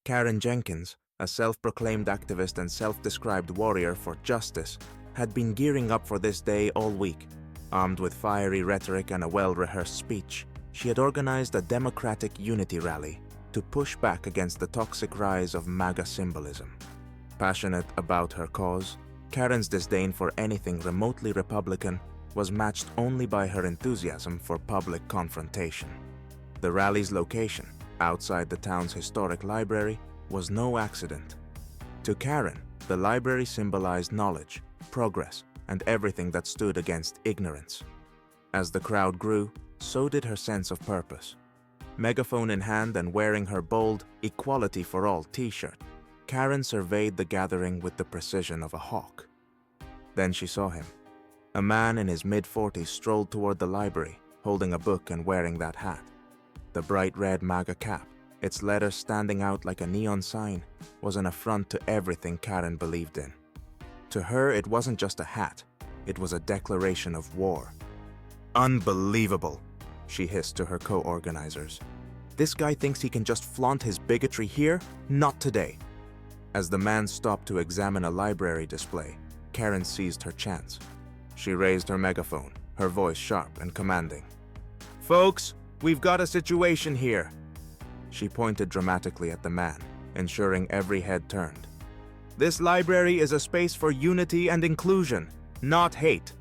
Karen Jenkins, a self-proclaimed activist and self-described warrior for justice, had been gearing up for this day all week. Armed with fiery rhetoric and a well-rehearsed speech, she had organized a democratic unity rally to push back against the toxic rise of MAGA symbolism. Passionate about her cause, Karen's disdain for anything remotely Republican was matched only by her enthusiasm for public confrontation. The rally's location, outside the town's historic library, was no accident. To Karen, the library symbolized knowledge, progress, and everything that stood against ignorance. As the crowd grew, so did her sense of purpose. Megaphone in hand and wearing her bold "Equality for All" t-shirt, Karen surveyed the gathering with the precision of a hawk. Then she saw him. A man in his mid-40s strolled toward the library, holding a book and wearing that hat. The bright red MAGA cap, its letters standing out like a neon sign, was an affront to everything Karen believed in. To her, it wasn't just a hat, it was a declaration of war. "Unbelievable," she hissed to her co-organizers. "This guy thinks he can just flaunt his bigotry here? Not today." As the man stopped to examine a library display, Karen seized her chance. She raised her megaphone, her voice sharp and commanding. "Folks, we've got a situation here." She pointed dramatically at the man, ensuring every head turned. "This library is a space for unity and inclusion, not hate."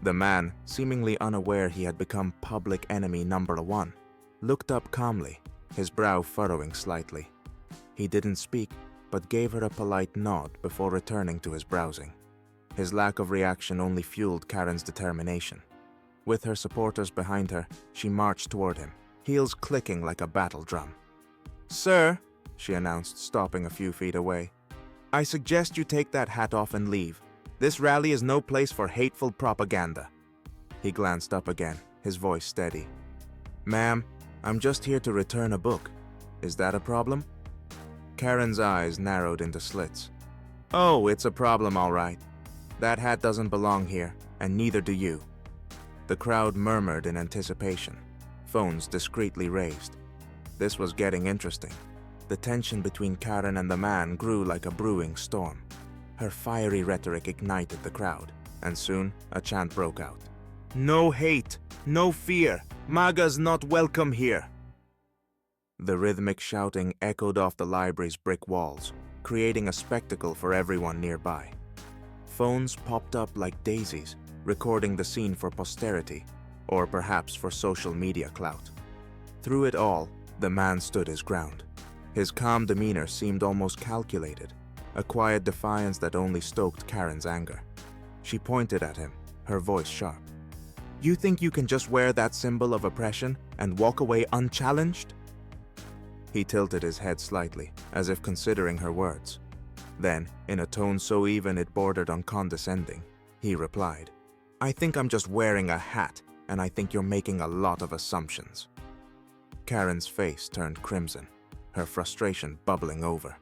The man, seemingly unaware he had become public enemy number one, looked up calmly, his brow furrowing slightly. He didn't speak, but gave her a polite nod before returning to his browsing. His lack of reaction only fueled Karen's determination. With her supporters behind her, she marched toward him, heels clicking like a battle drum. "Sir," she announced, stopping a few feet away, "I suggest you take that hat off and leave. This rally is no place for hateful propaganda." He glanced up again, his voice steady. "Ma'am, I'm just here to return a book. Is that a problem?" Karen's eyes narrowed into slits. "Oh, it's a problem, all right. That hat doesn't belong here, and neither do you." The crowd murmured in anticipation, phones discreetly raised. This was getting interesting. The tension between Karen and the man grew like a brewing storm. Her fiery rhetoric ignited the crowd, and soon a chant broke out. "No hate, no fear, MAGA's not welcome here." The rhythmic shouting echoed off the library's brick walls, creating a spectacle for everyone nearby. Phones popped up like daisies, recording the scene for posterity, or perhaps for social media clout. Through it all, the man stood his ground. His calm demeanor seemed almost calculated, a quiet defiance that only stoked Karen's anger. She pointed at him, her voice sharp. "You think you can just wear that symbol of oppression and walk away unchallenged?" He tilted his head slightly, as if considering her words. Then, in a tone so even it bordered on condescending, he replied, "I think I'm just wearing a hat, and I think you're making a lot of assumptions." Karen's face turned crimson, her frustration bubbling over.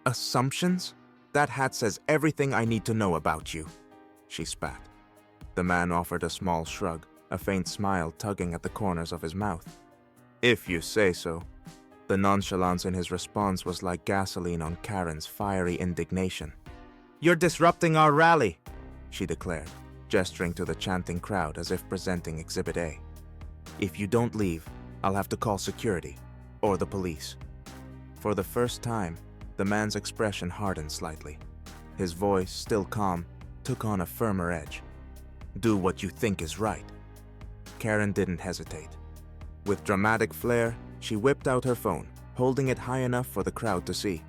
"Assumptions? That hat says everything I need to know about you," she spat. The man offered a small shrug, a faint smile tugging at the corners of his mouth. "If you say so." The nonchalance in his response was like gasoline on Karen's fiery indignation. "You're disrupting our rally," she declared, gesturing to the chanting crowd as if presenting Exhibit A. "If you don't leave, I'll have to call security, or the police." For the first time, the man's expression hardened slightly. His voice, still calm, took on a firmer edge. "Do what you think is right." Karen didn't hesitate. With dramatic flair, she whipped out her phone, holding it high enough for the crowd to see.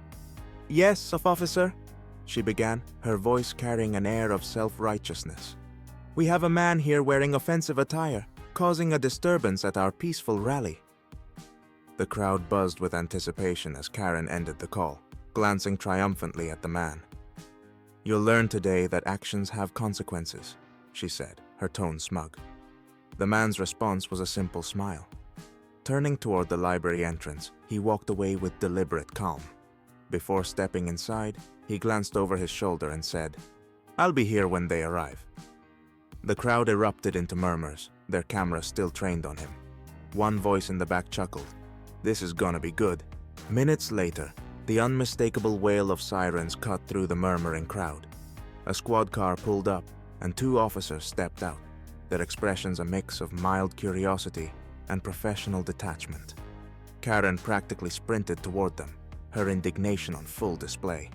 "Yes, officer," she began, her voice carrying an air of self-righteousness. "We have a man here wearing offensive attire, causing a disturbance at our peaceful rally." The crowd buzzed with anticipation as Karen ended the call, glancing triumphantly at the man. "You'll learn today that actions have consequences," she said, her tone smug. The man's response was a simple smile. Turning toward the library entrance, he walked away with deliberate calm. Before stepping inside, he glanced over his shoulder and said, "I'll be here when they arrive." The crowd erupted into murmurs, their cameras still trained on him. One voice in the back chuckled, "This is gonna be good." Minutes later, The unmistakable wail of sirens cut through the murmuring crowd. A squad car pulled up, and 2 officers stepped out, their expressions a mix of mild curiosity and professional detachment. Karen practically sprinted toward them, her indignation on full display.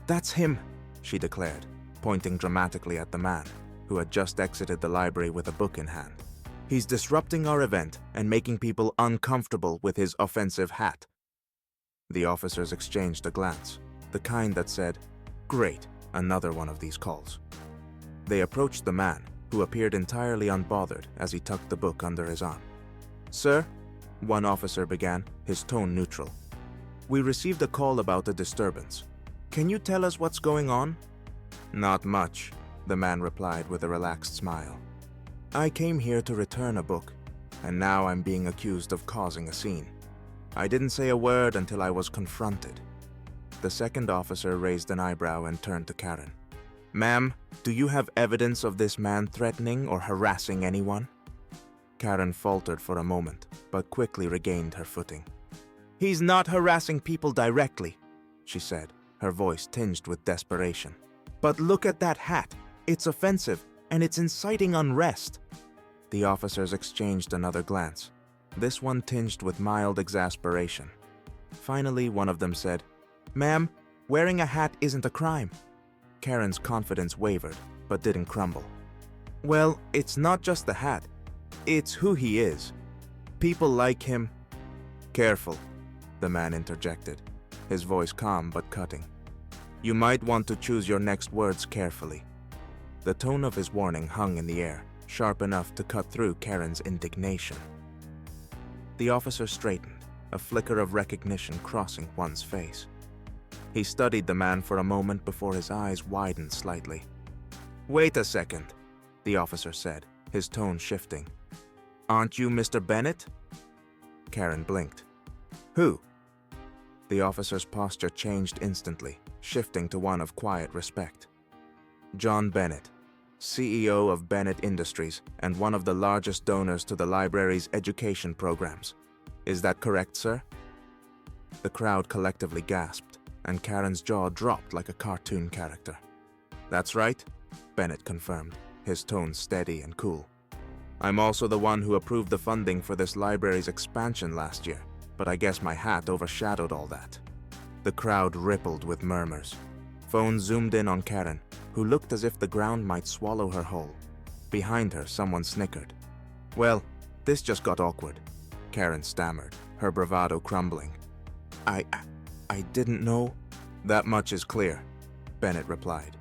"That's him," she declared, pointing dramatically at the man, who had just exited the library with a book in hand. "He's disrupting our event and making people uncomfortable with his offensive hat." The officers exchanged a glance, the kind that said, "Great, another one of these calls." They approached the man, who appeared entirely unbothered as he tucked the book under his arm. "Sir," one officer began, his tone neutral. "We received a call about a disturbance. Can you tell us what's going on?" "Not much," the man replied with a relaxed smile. "I came here to return a book, and now I'm being accused of causing a scene. I didn't say a word until I was confronted." The second officer raised an eyebrow and turned to Karen. "Ma'am, do you have evidence of this man threatening or harassing anyone?" Karen faltered for a moment, but quickly regained her footing. "He's not harassing people directly," she said, her voice tinged with desperation. "But look at that hat. It's offensive, and it's inciting unrest." The officers exchanged another glance, this one tinged with mild exasperation. Finally, one of them said, "Ma'am, wearing a hat isn't a crime." Karen's confidence wavered, but didn't crumble. "Well, it's not just the hat. It's who he is. People like him." "Careful," the man interjected, his voice calm but cutting. "You might want to choose your next words carefully." The tone of his warning hung in the air, sharp enough to cut through Karen's indignation. The officer straightened, a flicker of recognition crossing one's face. He studied the man for a moment before his eyes widened slightly. "Wait a second," the officer said, his tone shifting. "Aren't you Mr. Bennett?" Karen blinked. "Who?" The officer's posture changed instantly, shifting to one of quiet respect. "John Bennett, CEO of Bennett Industries and one of the largest donors to the library's education programs. Is that correct, sir?" The crowd collectively gasped, and Karen's jaw dropped like a cartoon character. "That's right," Bennett confirmed, his tone steady and cool. "I'm also the one who approved the funding for this library's expansion last year, but I guess my hat overshadowed all that." The crowd rippled with murmurs. Phones zoomed in on Karen, who looked as if the ground might swallow her whole. Behind her, someone snickered. "Well, this just got awkward," Karen stammered, her bravado crumbling. I didn't know." "That much is clear," Bennett replied.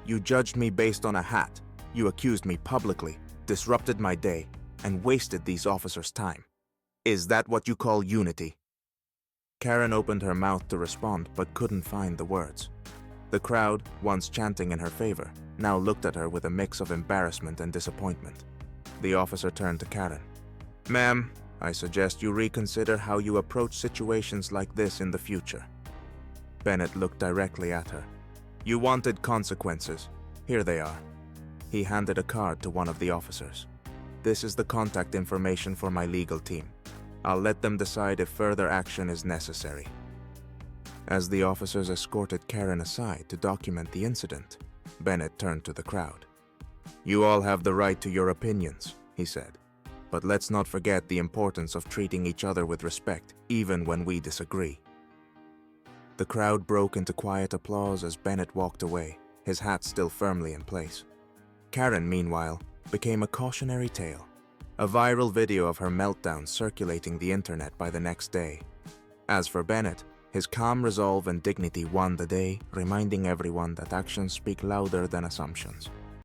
"You judged me based on a hat. You accused me publicly, disrupted my day, and wasted these officers' time. Is that what you call unity?" Karen opened her mouth to respond but couldn't find the words. The crowd, once chanting in her favor, now looked at her with a mix of embarrassment and disappointment. The officer turned to Karen. "Ma'am, I suggest you reconsider how you approach situations like this in the future." Bennett looked directly at her. "You wanted consequences. Here they are." He handed a card to one of the officers. "This is the contact information for my legal team. I'll let them decide if further action is necessary." As the officers escorted Karen aside to document the incident, Bennett turned to the crowd. "You all have the right to your opinions," he said, "but let's not forget the importance of treating each other with respect, even when we disagree." The crowd broke into quiet applause as Bennett walked away, his hat still firmly in place. Karen, meanwhile, became a cautionary tale, a viral video of her meltdown circulating the internet by the next day. As for Bennett, his calm resolve and dignity won the day, reminding everyone that actions speak louder than assumptions.